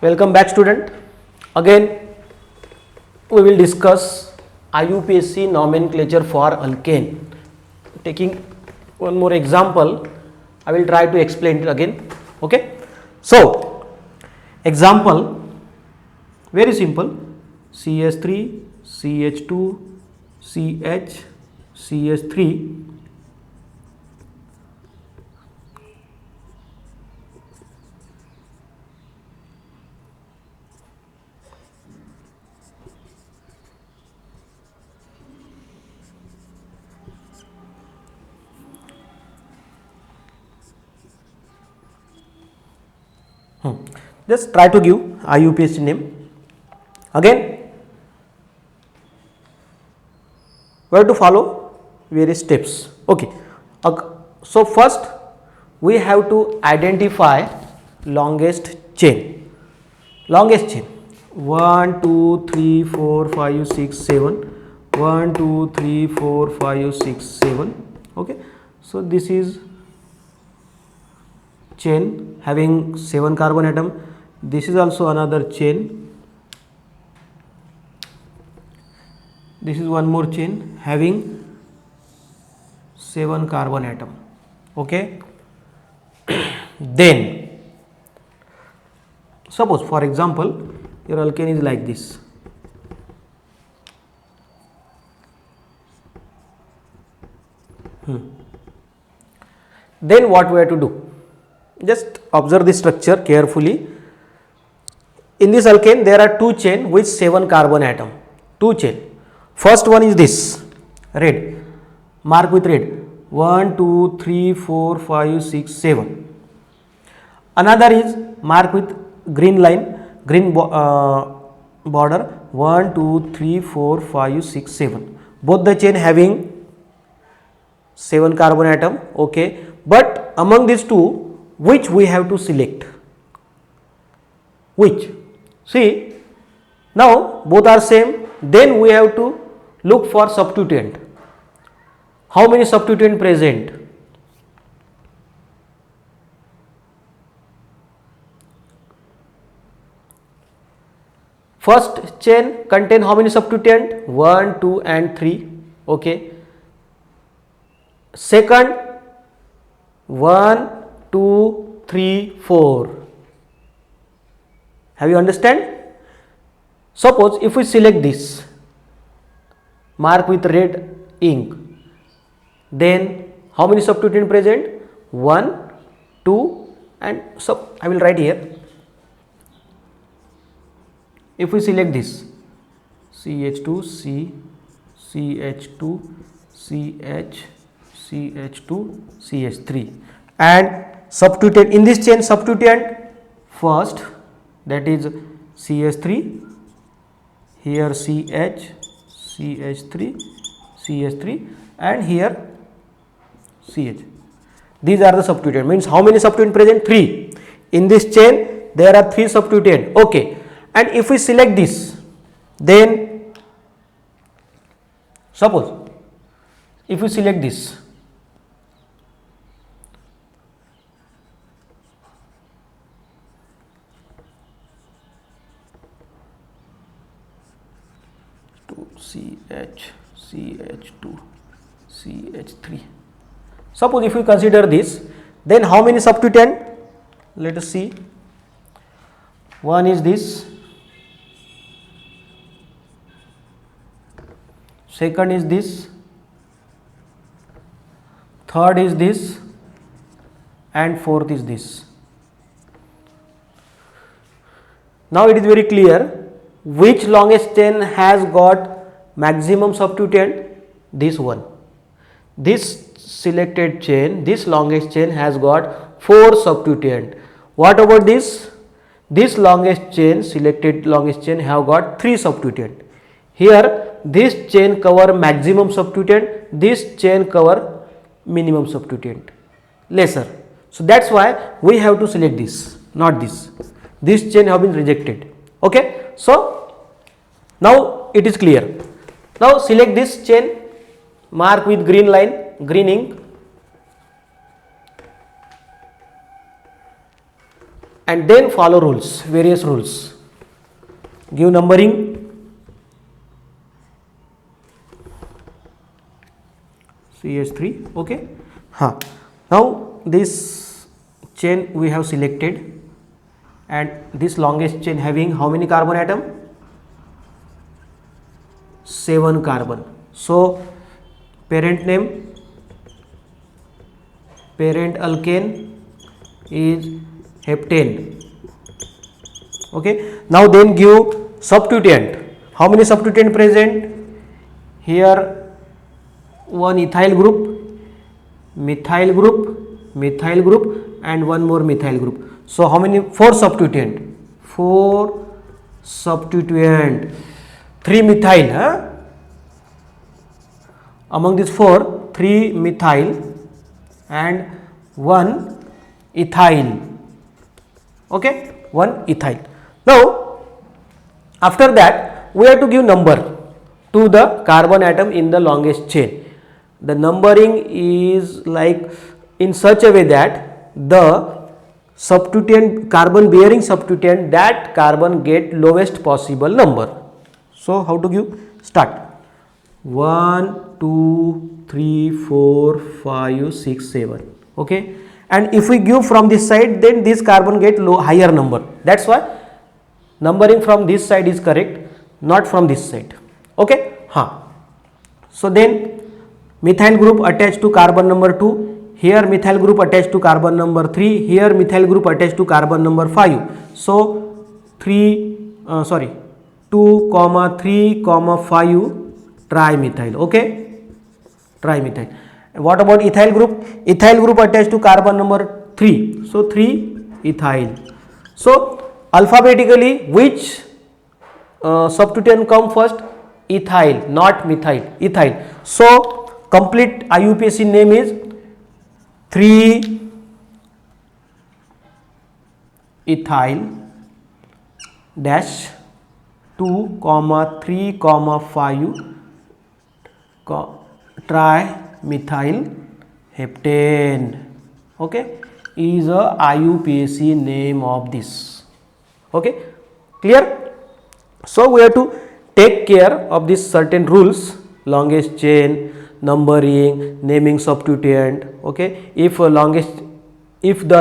Welcome back student. Again we will discuss IUPAC nomenclature for alkane. Taking one more example, I will try to explain it again. Okay. So example very simple, CH3, CH2, CH, CH3. Just try to give IUPAC name. Again we have to follow various steps. Okay. So first we have to identify longest chain. Longest chain 1 2 3 4 5 6 7, 1 2 3 4 5 6 7. Okay. So this is chain having 7 carbon atom. This is also another chain. This is one more chain having 7 carbon atom. Okay. Then suppose for example your alkane is like this. Then what we have to do? Just observe this structure carefully. In this alkane there are two chain with 7 carbon atom. Two chain. First one is this red, mark with red, 1 2 3 4 5 6 7. Another is mark with green line, green border, 1 2 3 4 5 6 7. Both the chain having 7 carbon atom. Okay. But among these two, which we have to select? Which? See, now both are same, then we have to look for substituent. How many substituent present? First chain contain how many substituent? 1, 2 and 3. Okay. Second 1, 2, 3, 4. Have you understand? Suppose if we select this, mark with red ink, then how many substituent present? 1, 2 and I will write here. If we select this CH2, C, CH2, CH, CH2, CH3 and substituent in this chain, substituent first that is CH3, here CH, CH3, CH3 and here CH. These are the substituent. Means how many substituent present? 3. In this chain there are 3 substituent. Okay. And if we select this, then suppose if we select this, CH, CH2, CH3. Suppose if we consider this, then how many substituent? Let us see. One is this, second is this, third is this and fourth is this. Now it is very clear which longest chain has got maximum substituent. This one. This selected chain, this longest chain has got 4 substituent. What about this? This longest chain, selected longest chain have got 3 substituent. Here this chain cover maximum substituent, this chain cover minimum substituent, lesser. So that's why we have to select this, not this. This chain have been rejected. Okay. So now it is clear. Now select this chain, mark with green line, green ink. and then follow rules, various rules. Give numbering. CH3, okay. Now this chain we have selected, and this longest chain having how many carbon atom? 7 carbon. So parent name, parent alkane is heptane. Okay. Now then give substituent. How many substituent present? Here one ethyl group, methyl group, and one more methyl group. So how many? 4 substituent. 4 substituent. 3 methyl. Among these 4, 3 methyl and 1 ethyl. Okay, 1 ethyl. Now after that we have to give number to the carbon atom in the longest chain. The numbering is like in such a way that the substituent, carbon bearing substituent, that carbon get lowest possible number. So how to give? Start. 1, 2, 3, 4, 5, 6, 7. Okay. And if we give from this side, then this carbon get higher number. That's why numbering from this side is correct, not from this side. Okay. So then methyl group attached to carbon number 2, here methyl group attached to carbon number 3, here methyl group attached to carbon number 5. So 2, 3, 5 trimethyl. Okay, trimethyl. What about ethyl group? Ethyl group attached to carbon number 3, so 3 ethyl. So alphabetically which substituent come first? Ethyl, not methyl, ethyl. So complete IUPAC name is 3 ethyl dash 2, 3, 5 trimethyl heptane. Okay, is a IUPAC name of this. Okay, clear? So we have to take care of these certain rules: longest chain, numbering, naming substituent. Okay, if the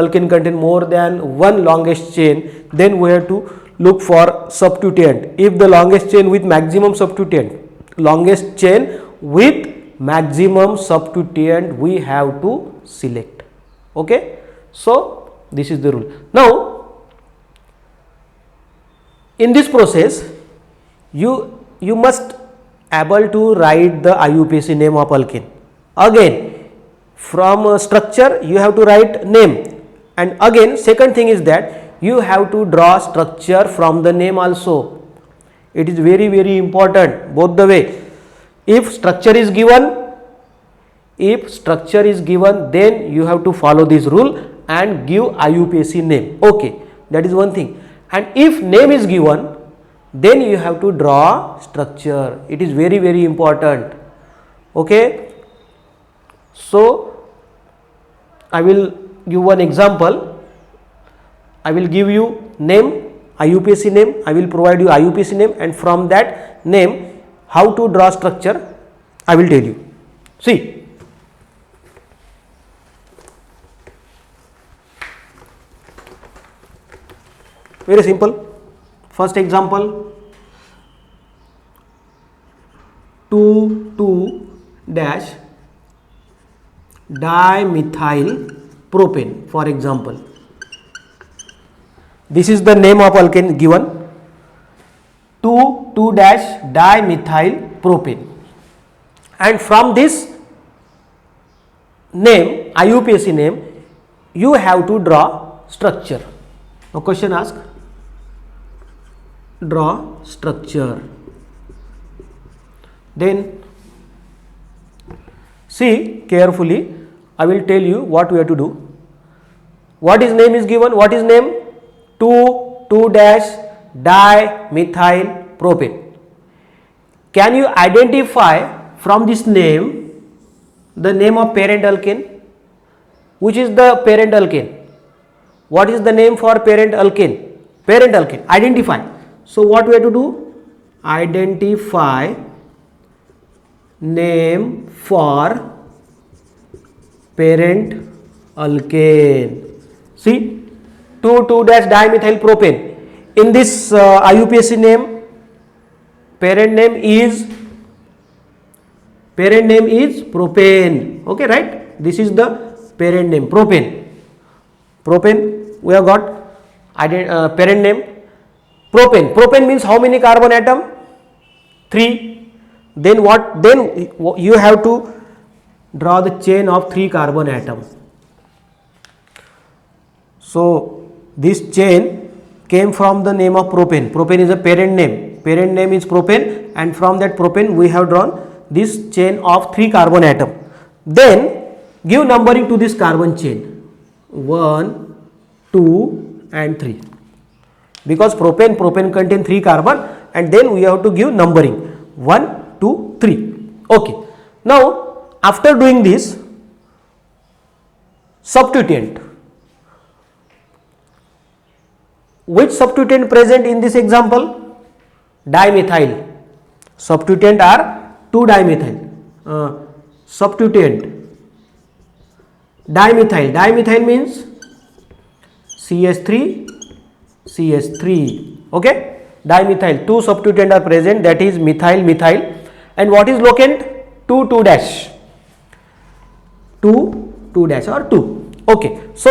alkane contain more than one longest chain, then we have to look for substituent. If the longest chain with maximum substituent, we have to select. Okay, so this is the rule. Now in this process you must able to write the IUPAC name of alkane. Again from structure you have to write name, and again second thing is that you have to draw structure from the name also. It is very, very important both the way. If structure is given, then you have to follow this rule and give IUPAC name. Okay, that is one thing. And if name is given, then you have to draw structure. It is very, very important. Okay, so I will give one example. I will give you name, IUPAC name, I will provide you IUPAC name, and from that name how to draw structure I will tell you. See, very simple. First example, 2,2-dimethyl propane, for example. This is the name of alkane given, 2,2-dimethyl propane, and from this name, IUPAC name, you have to draw structure. Now question ask, draw structure. Then see carefully, I will tell you what we have to do. What is name is given? What is name? 2,2-dimethyl propane. Can you identify from this name the name of parent alkane? Which is the parent alkane? what is the name for parent alkane? Parent alkane, identify. So what we have to do? Identify name for parent alkane. See, 2,2-dimethyl propane. In this IUPAC name, parent name is propane. Okay, right? This is the parent name, propane. Propane, we have got parent name propane. Propane means how many carbon atom? 3. Then what? Then you have to draw the chain of 3 carbon atom. So this chain came from the name of propane. Propane is a parent name. Parent name is propane, and from that propane we have drawn this chain of 3 carbon atom. Then give numbering to this carbon chain, 1, 2 and 3. Because propane contain 3 carbon, and then we have to give numbering 1, 2, 3. Okay. Now after doing this, substituent. Which substituent present in this example? Dimethyl. Substituent are 2-dimethyl. Substituent dimethyl. Dimethyl means CH3, CH3. Okay. Dimethyl. 2 substituent are present, that is methyl, methyl. And what is locant? 2,2-. 2,2- or 2. Okay. So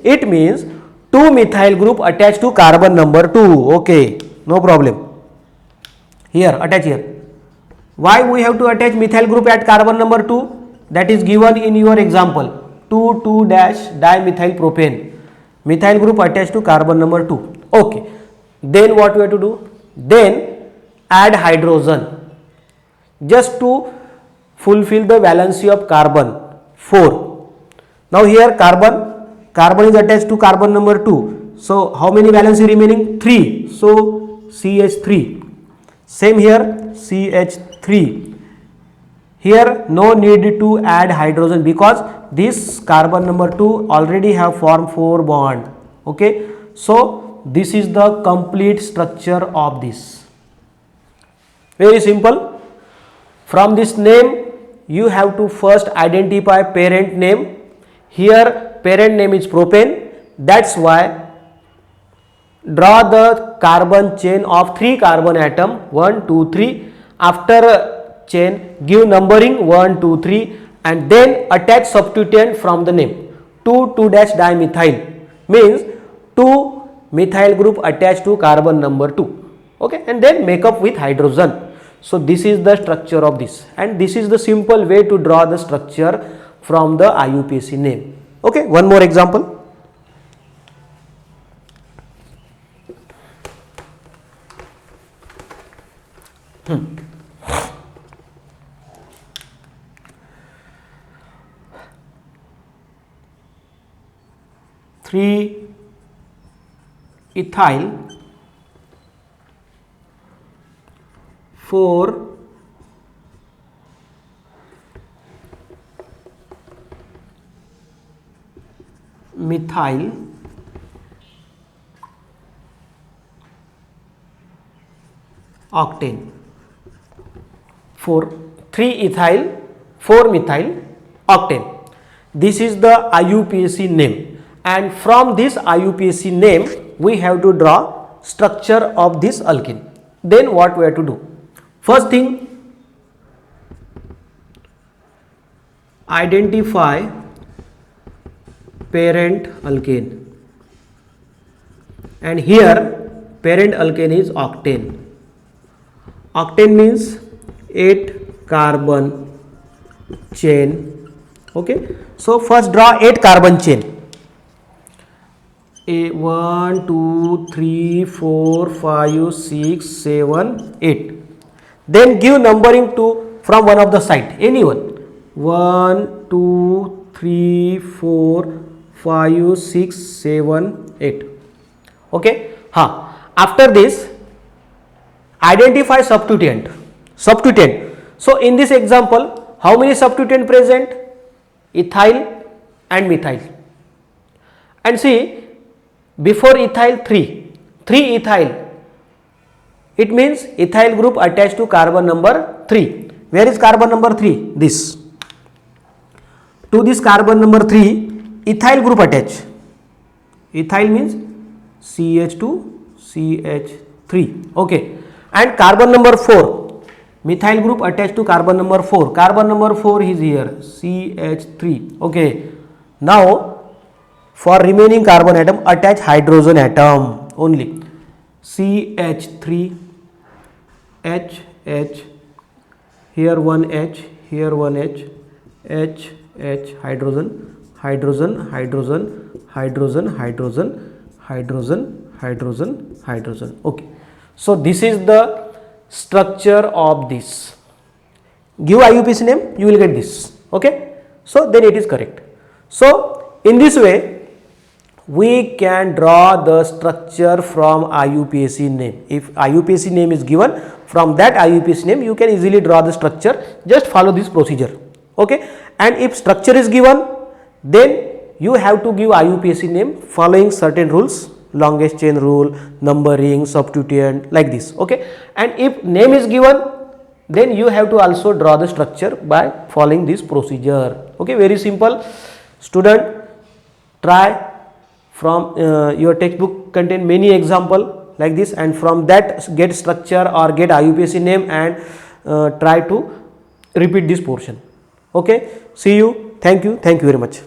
it means 2 methyl group attached to carbon number 2. Okay. No problem. Here, attach here. Why we have to attach methyl group at carbon number 2? That is given in your example. 2,2-dimethyl propane. Methyl group attached to carbon number 2. Okay. Then what we have to do? Then add hydrogen. Just to fulfill the valency of carbon 4. Now here carbon is attached to carbon number 2. So how many valency remaining? 3. So CH3. Same here, CH3. Here no need to add hydrogen because this carbon number 2 already have formed 4 bond. Okay. So this is the complete structure of this. Very simple. From this name you have to first identify parent name. Here parent name is propane. That's why draw the carbon chain of 3 carbon atom, 1, 2, 3. After chain, give numbering 1, 2, 3 and then attach substituent from the name. 2,2-dimethyl means 2 methyl group attached to carbon number 2. Okay, and then make up with hydrogen. So this is the structure of this, and this is the simple way to draw the structure from the IUPAC name. Okay, one more example. Three ethyl 4 methyl octane. 3 ethyl 4 methyl octane. This is the IUPAC name, and from this IUPAC name we have to draw structure of this alkene. Then what we have to do? First thing, identify parent alkane, and here parent alkane is octane. Octane means 8 carbon chain. Okay, so first draw 8 carbon chain. 1, 2, 3, 4, 5, 6, 7, 8. Then give numbering to from one of the side, anyone. 1, 2, 3, 4, 5, 6, 7, 8. Okay. After this, identify substituent. So in this example, how many substituent present? Ethyl and methyl. And see, before ethyl 3 ethyl, it means ethyl group attached to carbon number 3. Where is carbon number 3? This. To this carbon number 3 ethyl group attached. Ethyl means CH2 CH3. Okay, and carbon number 4 methyl group attached to carbon number 4. Carbon number 4 is here, CH3. Okay, now for remaining carbon atom, attach hydrogen atom only. CH3 H H, here one H, here one H, H H, hydrogen hydrogen hydrogen hydrogen hydrogen hydrogen hydrogen hydrogen. Okay, so this is the structure of this. Give IUPAC name, you will get this. Okay, so then it is correct. So in this way we can draw the structure from IUPAC name. If IUPAC name is given, from that IUPAC name you can easily draw the structure. Just follow this procedure. Okay, and if structure is given, then you have to give IUPAC name following certain rules, longest chain rule, numbering, substituent, like this. Okay, and if name is given, then you have to also draw the structure by following this procedure. Okay, very simple. Student, try. From your textbook contain many example like this, and from that get structure or get IUPAC name and try to repeat this portion. Okay, see you. Thank you very much.